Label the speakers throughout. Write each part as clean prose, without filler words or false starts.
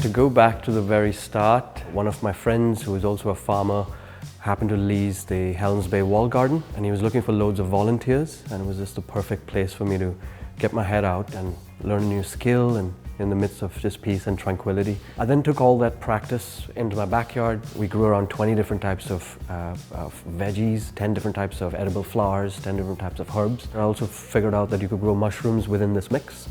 Speaker 1: To go back to the very start, one of my friends who is also a farmer happened to lease the Helens Bay wall garden, and he was looking for loads of volunteers, and it was just the perfect place for me to get my head out and learn a new skill and in the midst of just peace and tranquility. I then took all that practice into my backyard. We grew around 20 different types of veggies, 10 different types of edible flowers, 10 different types of herbs. I also figured out that you could grow mushrooms within this mix.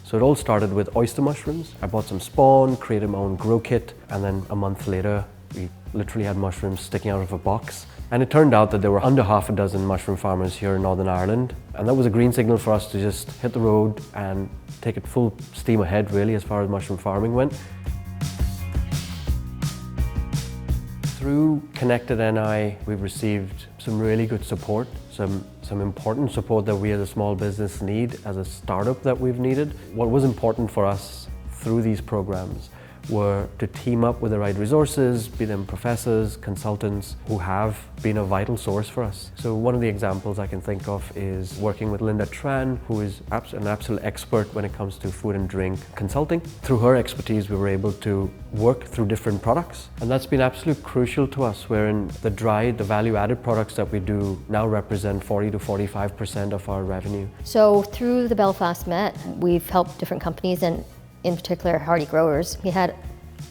Speaker 1: So it all started with oyster mushrooms. I bought some spawn, created my own grow kit, and then a month later, we literally had mushrooms sticking out of a box. And it turned out that there were under half a dozen mushroom farmers here in Northern Ireland. And that was a green signal for us to just hit the road and take it full steam ahead, really, as far as mushroom farming went. Through Connected NI, we've received some really good support, some important support that we as a small business need, as a startup that we've needed. What was important for us through these programs were to team up with the right resources, be them professors, consultants, who have been a vital source for us. So one of the examples I can think of is working with Linda Tran, who is an absolute expert when it comes to food and drink consulting. Through her expertise, we were able to work through different products, and that's been absolutely crucial to us, wherein the value-added products that we do now represent 40 to 45% of our revenue.
Speaker 2: So through the Belfast BMET, we've helped different companies, and in particular Hearty Growers. He had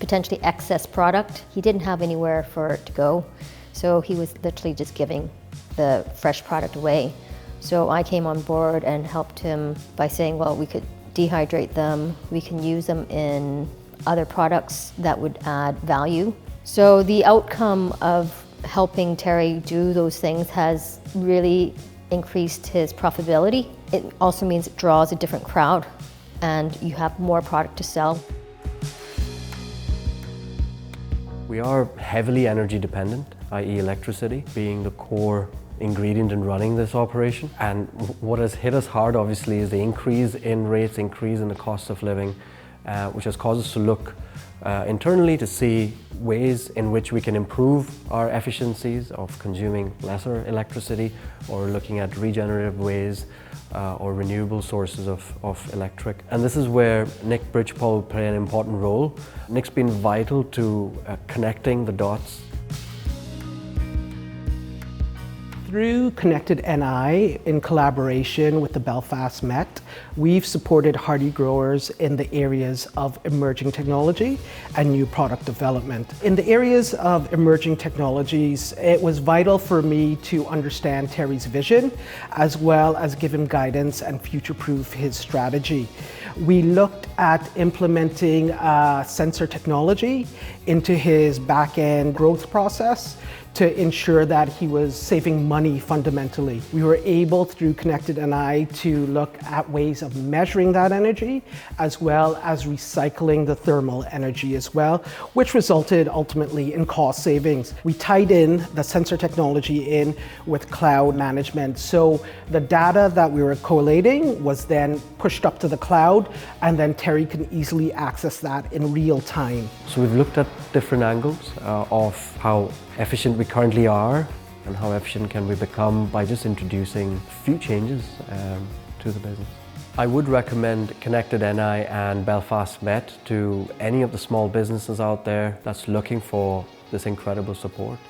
Speaker 2: potentially excess product. He didn't have anywhere for it to go, so he was literally just giving the fresh product away. So I came on board and helped him by saying, well, we could dehydrate them, we can use them in other products that would add value. So the outcome of helping Terry do those things has really increased his profitability. It also means it draws a different crowd, and you have more product to sell.
Speaker 1: We are heavily energy dependent, i.e. electricity being the core ingredient in running this operation. And what has hit us hard, obviously, is the increase in rates, increase in the cost of living, which has caused us to look internally to see ways in which we can improve our efficiencies of consuming lesser electricity, or looking at regenerative ways or renewable sources of electric. And this is where Nick Bridgepole will play an important role. Nick's been vital to connecting the dots.
Speaker 3: Through Connected NI, in collaboration with the Belfast BMET, we've supported Hearty Growers in the areas of emerging technology and new product development. In the areas of emerging technologies, it was vital for me to understand Terry's vision, as well as give him guidance and future-proof his strategy. We looked at implementing sensor technology into his back-end growth process to ensure that he was saving money fundamentally. We were able, through Connected NI, to look at ways of measuring that energy, as well as recycling the thermal energy as well, which resulted ultimately in cost savings. We tied in the sensor technology in with cloud management. So the data that we were collating was then pushed up to the cloud, and then Terry can easily access that in real time.
Speaker 1: So we've looked at different angles of how efficient we currently are and how efficient can we become by just introducing a few changes to the business. I would recommend Connected NI and Belfast BMET to any of the small businesses out there that's looking for this incredible support.